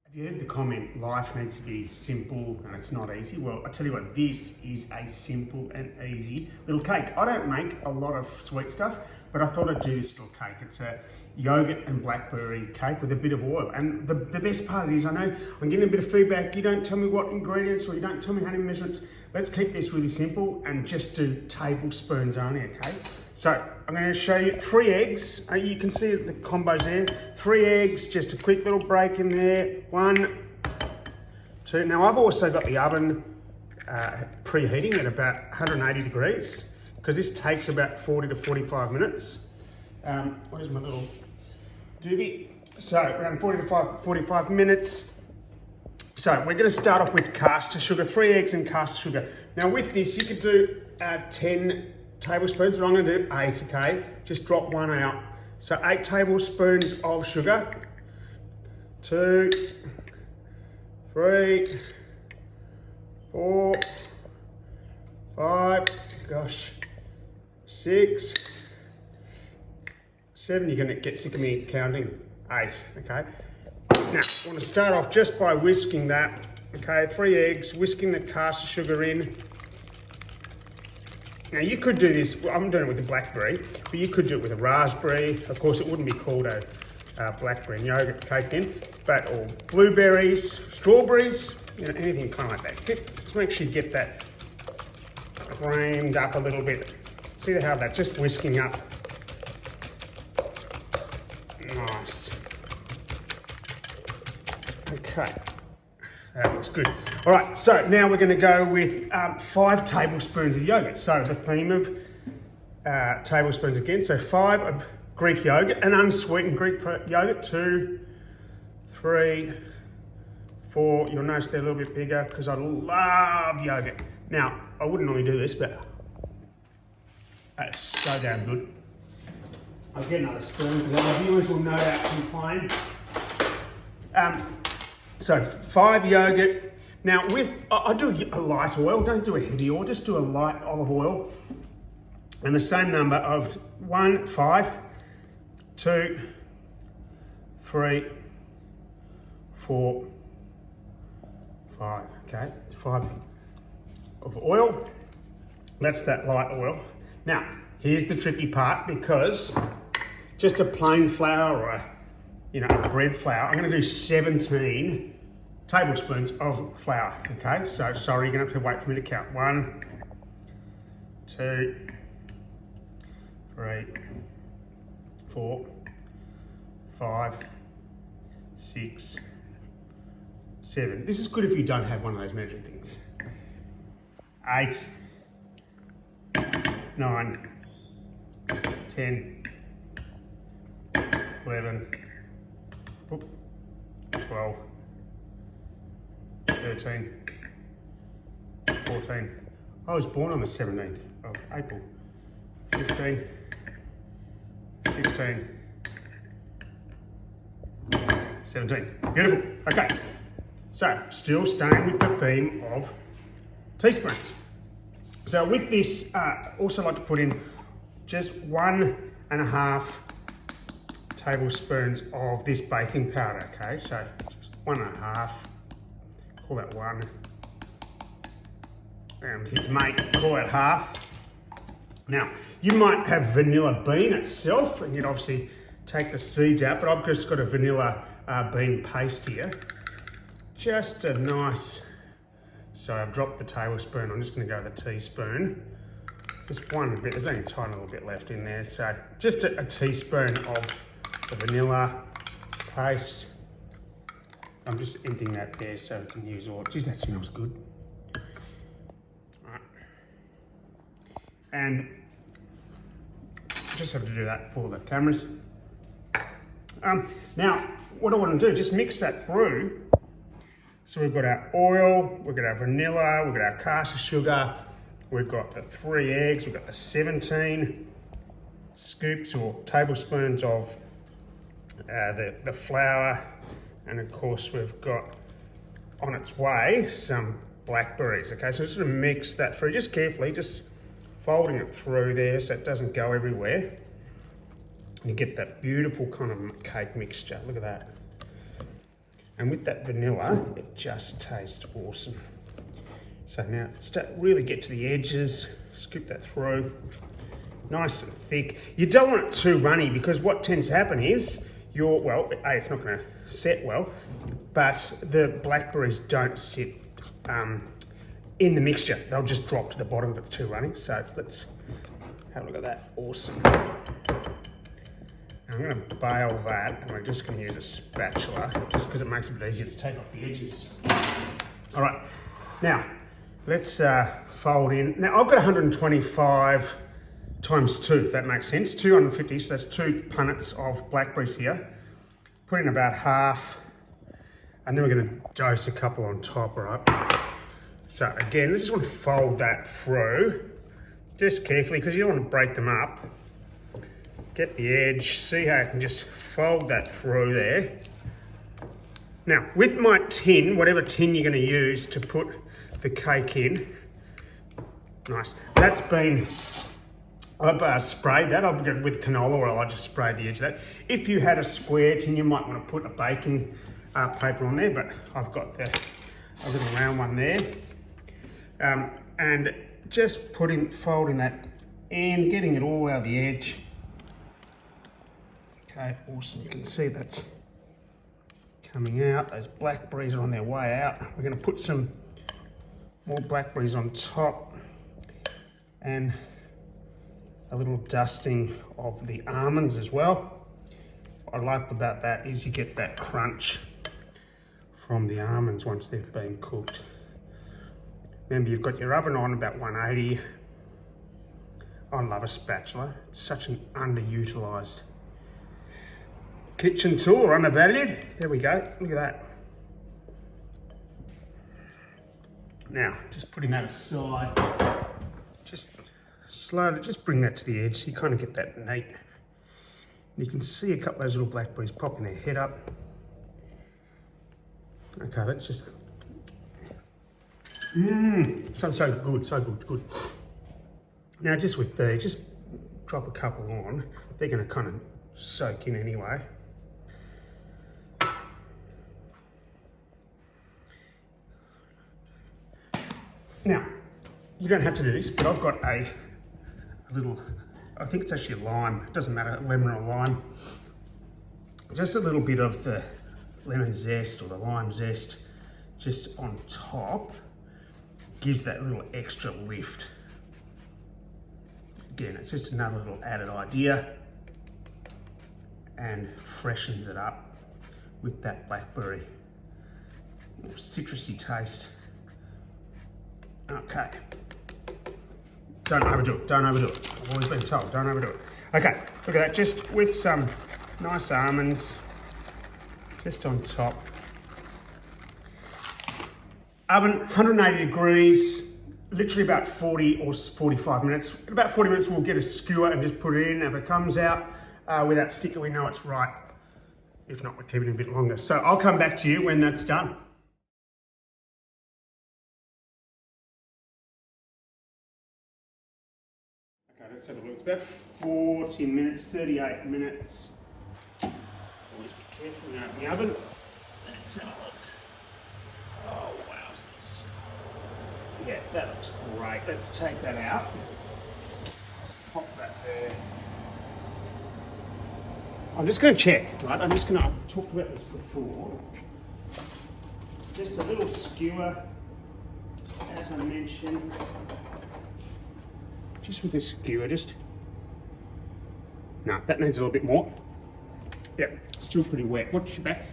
Have you heard the comment, life needs to be simple and it's not easy? Well, I tell you what, this is a simple and easy little cake. I don't make a lot of sweet stuff, but I thought I'd do this little cake. It's a yogurt and blackberry cake with a bit of oil. And the best part is, I know I'm getting a bit of feedback, you don't tell me what ingredients or you don't tell me how many measurements. Let's keep this really simple and just do tablespoons only, okay? So I'm going to show you 3 eggs. You can see the combos there. 3 eggs, just a quick little break in there. 1, 2. Now I've also got the oven preheating at about 180 degrees because this takes about 40 to 45 minutes. Where's my little doobie? So around 40 to 45 minutes. So we're going to start off with caster sugar, 3 eggs and caster sugar. Now with this, you could do 10 tablespoons, but I'm going to do 8, okay? Just drop 1 out. So 8 tablespoons of sugar. 2, 3, 4, 5, 6, 7. You're going to get sick of me counting. 8, okay? Now, I want to start off just by whisking that, okay? 3 eggs, whisking the caster sugar in. Now you could do this, I'm doing it with the blackberry, but you could do it with a raspberry. Of course, it wouldn't be called a blackberry and yogurt cake then, but or blueberries, strawberries, you know, anything kind of like that. Just make sure you get that creamed up a little bit. See how that's just whisking up. Nice. Okay, that looks good. All right, so now we're going to go with 5 tablespoons of yogurt. So the theme of tablespoons again. So 5 of Greek yogurt, an unsweetened Greek yogurt. 2, 3, 4. You'll notice they're a little bit bigger because I love yogurt. Now, I wouldn't normally do this, but that's so damn good. I'll get another spoon because our viewers will no doubt complain. So 5 yogurt. Now I do a light oil, don't do a heavy oil, just do a light olive oil. And the same number of 1, 5, 2, 3, 4, 5, okay? 5 of oil, that's that light oil. Now, here's the tricky part because just a plain flour or a bread flour, I'm gonna do 17 tablespoons of flour, okay? So, sorry, you're gonna have to wait for me to count. 1, 2, 3, 4, 5, 6, 7. This is good if you don't have one of those measuring things. 8, 9, 10, 11, 12, 13, 14. I was born on the 17th of April. 15, 16, 17. Beautiful. Okay. So, still staying with the theme of teaspoons. So with this, also like to put in just 1.5 tablespoons of this baking powder, okay? So, just 1.5. Call that 1. And his mate, call that half. Now, you might have vanilla bean itself, and you'd obviously take the seeds out, but I've just got a vanilla bean paste here. Just a nice, so I've dropped the tablespoon, I'm just gonna go with a teaspoon. Just one bit, there's only a tiny little bit left in there, so just a teaspoon of the vanilla paste. I'm just emptying that there so we can use all. Geez, that smells good. All right. And just have to do that for the cameras. Now, what I want to do, just mix that through. So we've got our oil, we've got our vanilla, we've got our caster sugar, we've got the 3 eggs, we've got the 17 scoops or tablespoons of the flour, and of course we've got on its way some blackberries, okay? So just sort of mix that through, just carefully, just folding it through there so it doesn't go everywhere. You get that beautiful kind of cake mixture, look at that. And with that vanilla, it just tastes awesome. So now really get to the edges, scoop that through, nice and thick. You don't want it too runny because what tends to happen is it's not going to set well, but the blackberries don't sit in the mixture. They'll just drop to the bottom if it's too runny. So let's have a look at that. Awesome. I'm going to bail that, and we're just going to use a spatula just because it makes it a bit easier to take off the edges. All right, now let's fold in. Now I've got 125 times 2, if that makes sense, 250, so that's 2 punnets of blackberries here. Put in about half, and then we're going to dose a couple on top, right? So again, I just want to fold that through, just carefully, because you don't want to break them up. Get the edge, see how I can just fold that through there. Now, with my tin, whatever tin you're going to use to put the cake in, nice. That's been, I've sprayed that. I've got with canola oil, I just sprayed the edge of that. If you had a square tin, you might want to put a baking paper on there, but I've got a little round one there. And just folding that in, getting it all out of the edge. Okay, awesome. You can see that's coming out. Those blackberries are on their way out. We're going to put some more blackberries on top and a little dusting of the almonds as well. What I like about that is you get that crunch from the almonds once they've been cooked. Remember, you've got your oven on about 180. I love a spatula. It's such an underutilised kitchen tool, or undervalued. There we go, look at that. Now, just putting that aside, just slowly, just bring that to the edge so you kind of get that neat. You can see a couple of those little blackberries popping their head up. Okay, let's just, so good. Now just with these, just drop a couple on. They're gonna kind of soak in anyway. Now, you don't have to do this, but I've got a little, I think it's actually a lime, it doesn't matter, lemon or lime. Just a little bit of the lemon zest or the lime zest just on top gives that little extra lift. Again, it's just another little added idea and freshens it up with that blackberry citrusy taste. Okay. Don't overdo it, don't overdo it. I've always been told, don't overdo it. Okay, look at that, just with some nice almonds just on top. Oven, 180 degrees, literally about 40 or 45 minutes. In about 40 minutes, we'll get a skewer and just put it in. If it comes out with that sticker, we know it's right. If not, we'll keep it a bit longer. So I'll come back to you when that's done. Okay, let's have a look. It's about 40 minutes, 38 minutes. Always be careful when you open the oven. Let's have a look. Oh, wowzers. Yeah, that looks great. Let's take that out. Just pop that there. I'm just going to check, right? I've talked about this before. Just a little skewer, as I mentioned. Just with this skewer, no, that needs a little bit more. Yep, still pretty wet. Watch your back.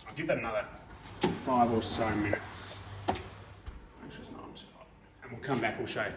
I'll give that another 5 or so minutes. Make sure it's not on too hot. And we'll come back, we'll show you.